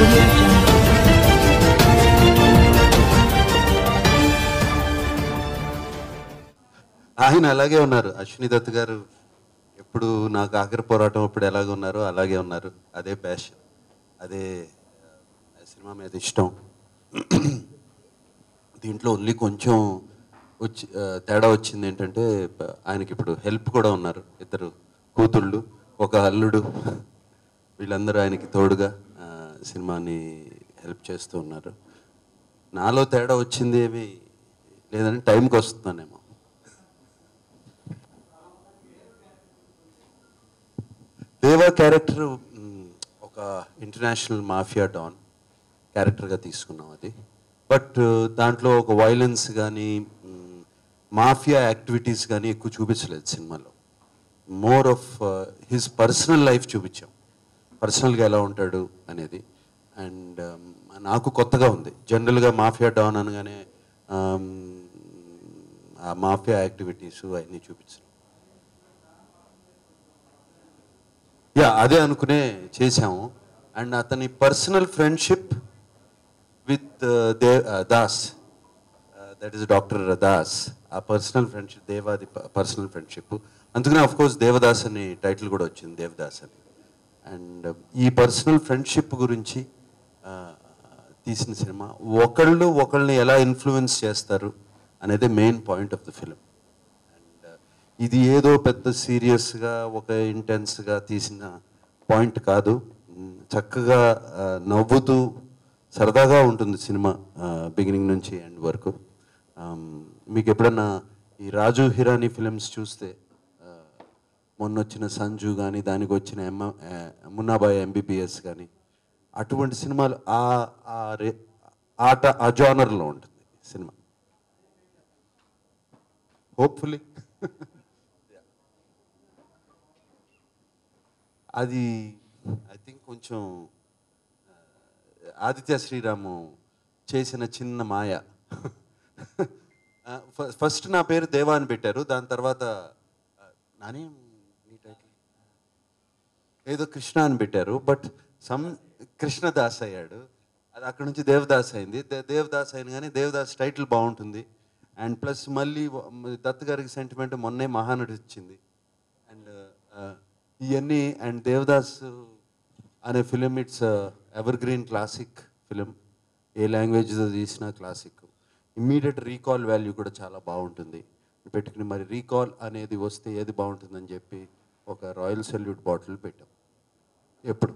Audio Jungle. ఆయన అలాగే ఉన్నారు. అశ్విని దత్ గారు ఎప్పుడు నాకు ఆఖరి పోరాటం అప్పుడు ఎలాగ ఉన్నారో అలాగే ఉన్నారు. అదే ప్యాషన్, అదే సినిమా మీద ఇష్టం. దీంట్లో ఓన్లీ కొంచెం తేడా వచ్చింది ఏంటంటే ఆయనకి ఇప్పుడు హెల్ప్ కూడా ఉన్నారు. ఇద్దరు కూతుళ్ళు, ఒక అల్లుడు, వీళ్ళందరూ ఆయనకి తోడుగా సినిమాని హెల్ప్ చేస్తూ ఉన్నారు. నాలో తేడా వచ్చింది ఏమి లేదని టైంకి వస్తున్నానేమో. దేవా క్యారెక్టర్ ఒక ఇంటర్నేషనల్ మాఫియా డాన్ క్యారెక్టర్గా తీసుకున్నాం అది. బట్ దాంట్లో ఒక వైలెన్స్ కానీ మాఫియా యాక్టివిటీస్ కానీ ఎక్కువ చూపించలేదు సినిమాలో. More of his personal life చూపించాం, పర్సనల్గా ఎలా ఉంటాడు అనేది. అండ్ నాకు కొత్తగా ఉంది. జనరల్గా మాఫియా డాన్ అనగానే ఆ మాఫియా యాక్టివిటీస్ అవన్నీ చూపించాం. అదే అనుకునే చేశాము. అండ్ అతని personal friendship with Das, that is doctor Das. ఆ పర్సనల్ ఫ్రెండ్షిప్, దేవాది పర్సనల్ ఫ్రెండ్షిప్. అందుకనే ఆఫ్ కోర్స్ దేవదాస్ అని టైటిల్ కూడా వచ్చింది, దేవదాస్ అని. అండ్ ఈ పర్సనల్ ఫ్రెండ్షిప్ గురించి తీసిన సినిమా. ఒకళ్ళని ఎలా ఇన్ఫ్లుయెన్స్ చేస్తారు అనేది main point of the film. ఇది ఏదో పెద్ద సీరియస్గా ఒక ఇంటెన్స్గా తీసిన పాయింట్ కాదు. చక్కగా నవ్వుతూ సరదాగా ఉంటుంది సినిమా బిగినింగ్ నుంచి ఎండ్ వరకు. మీకు ఎప్పుడన్నా ఈ రాజు హిరానీ ఫిలిమ్స్ చూస్తే, మొన్న వచ్చిన సంజు కానీ, దానికి వచ్చిన మున్నాబాయ్ ఎంబీబీఎస్ కానీ, అటువంటి సినిమాలు ఆ జానర్లో ఉంటుంది సినిమా. హోప్ఫుల్లీ అది ఐ థింక్ కొంచెం ఆదిత్య శ్రీరాము చేసిన చిన్న మాయ. ఫస్ట్ నా పేరు దేవా అని పెట్టారు. దాని తర్వాత నాని నీ టైటిల్ ఏదో కృష్ణ అని పెట్టారు. బట్ కృష్ణదాస్ అయ్యాడు. అది అక్కడ నుంచి దేవదాస్ అయింది. దేవదాస్ అయిన కానీ దేవదాస్ టైటిల్ బాగుంటుంది. అండ్ ప్లస్ మళ్ళీ దత్ గారికి సెంటిమెంట్ మొన్నే మహానటి వచ్చింది. అండ్ ఇవన్నీ. అండ్ దేవదాస్ అనే film it's evergreen classic film. ఏ లాంగ్వేజ్లో తీసినా క్లాసిక్. ఇమ్మీడియట్ రీకాల్ వాల్యూ కూడా చాలా బాగుంటుంది పెట్టుకుని. మరి రీకాల్ అనేది వస్తే ఏది బాగుంటుందని చెప్పి ఒక రాయల్ సెల్యూట్ బాటిల్ పెట్టాం ఎప్పుడు.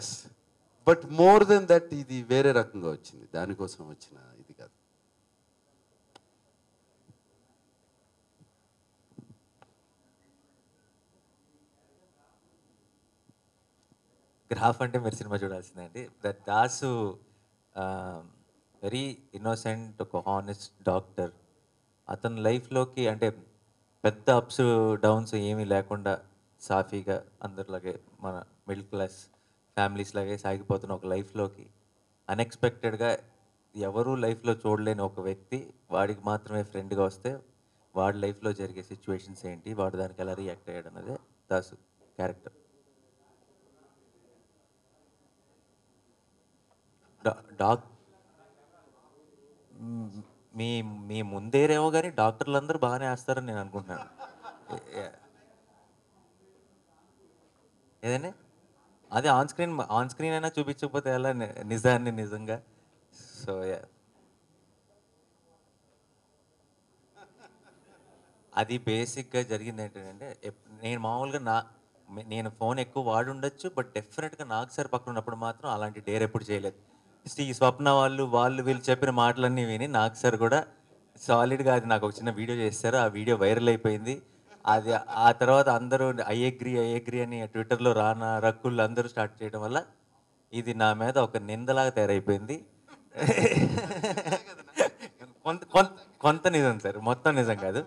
Yes, but more than that ఇది వేరే రకంగా వచ్చింది. దానికోసం వచ్చిన ఇది కాదు. గ్రాఫ్ అంటే మీరు సినిమా చూడాల్సిందండి. దట్ దాసు వెరీ ఇన్నోసెంట్, ఒక హానెస్ట్ డాక్టర్. అతని లైఫ్లోకి అంటే పెద్ద అప్స్ డౌన్స్ ఏమీ లేకుండా సాఫీగా అందరిలాగే మన మిడిల్ క్లాస్ ఫ్యామిలీస్ లాగే సాగిపోతున్న ఒక లైఫ్లోకి అన్ఎక్స్పెక్టెడ్గా ఎవరూ లైఫ్లో చూడలేని ఒక వ్యక్తి వాడికి మాత్రమే ఫ్రెండ్గా వస్తే వాడి లైఫ్లో జరిగే సిచ్యువేషన్స్ ఏంటి, వాడు దానికి ఎలా రియాక్ట్ అయ్యాడు అన్నదే దాసు క్యారెక్టర్. డాక్ మీ మీ ముందేరేమో కానీ డాక్టర్లు అందరూ బాగానే వేస్తారని నేను అనుకుంటున్నాను. ఏదండి అది ఆన్ స్క్రీన్ అయినా చూపించకపోతే ఎలా నిజాన్ని నిజంగా. సో అది బేసిక్గా జరిగింది ఏంటంటే, నేను మామూలుగా నేను ఫోన్ ఎక్కువ వాడి ఉండొచ్చు, బట్ డెఫినెట్గా నాకు సార్ పక్కన ఉన్నప్పుడు మాత్రం అలాంటి డేర్ ఎప్పుడు చేయలేదు. ఈ స్వప్న వాళ్ళు వీళ్ళు చెప్పిన మాటలన్నీ విని నాకు సార్ కూడా సాలిడ్గా అది నాకు ఒక చిన్న వీడియో చేస్తారు. ఆ వీడియో వైరల్ అయిపోయింది. అది ఆ తర్వాత అందరూ ఐ అగ్రీ అని ట్విట్టర్లో రక్కుళ్ళు అందరూ స్టార్ట్ చేయడం వల్ల ఇది నా మీద ఒక నిందలాగా తయారైపోయింది. కొంత నిజం సార్, మొత్తం నిజం కాదు.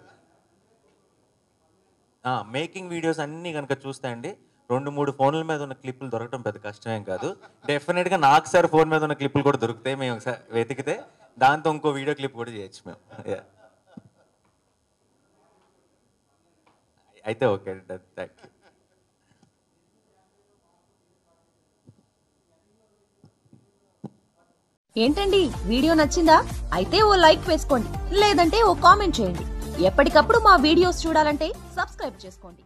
మేకింగ్ వీడియోస్ అన్నీ కనుక చూస్తే అండి, 2-3 ఫోన్ల మీద ఉన్న క్లిప్పులు దొరకడం పెద్ద కష్టమేం కాదు. డెఫినెట్గా నాకు సార్ ఫోన్ మీద ఉన్న క్లిప్పులు కూడా దొరుకుతాయి. మేము ఒకసారి వెతికితే దాంతో ఇంకో వీడియో క్లిప్ కూడా చేయొచ్చు మేము. అయితే ఓకే, థ్యాంక్ యూ. ఏంటండి వీడియో నచ్చిందా? అయితే ఓ లైక్ వేసుకోండి, లేదంటే ఓ కామెంట్ చేయండి. ఎప్పటికప్పుడు మా వీడియోస్ చూడాలంటే సబ్స్క్రైబ్ చేసుకోండి.